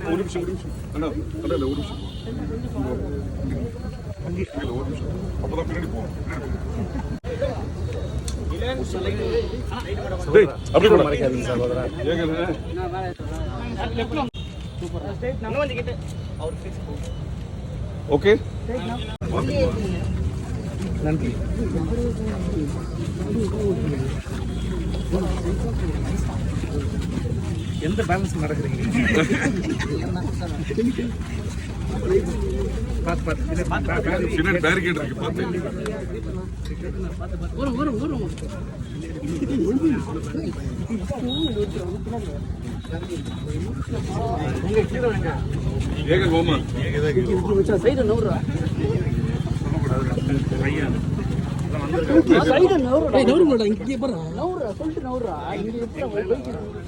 ஒரு நிமிஷம் அண்ணா அண்ணா ஒரு நிமிஷம் ஒரு நிமிஷம் அப்பதான் பின்னாடி போவோம் அப்படி மறைக்காதீங்க சகோதரா ஓகே நன்றி எந்த பேலன்ஸ் நடக்குறீங்க பின்னாடி பேரிகேட் இருக்கு பார்த்து ஏக கோமா சைடு நூறு சைடு நூறு நூறு இங்கே பாரு நூறு சொல்லிட்டு நூறு இங்கே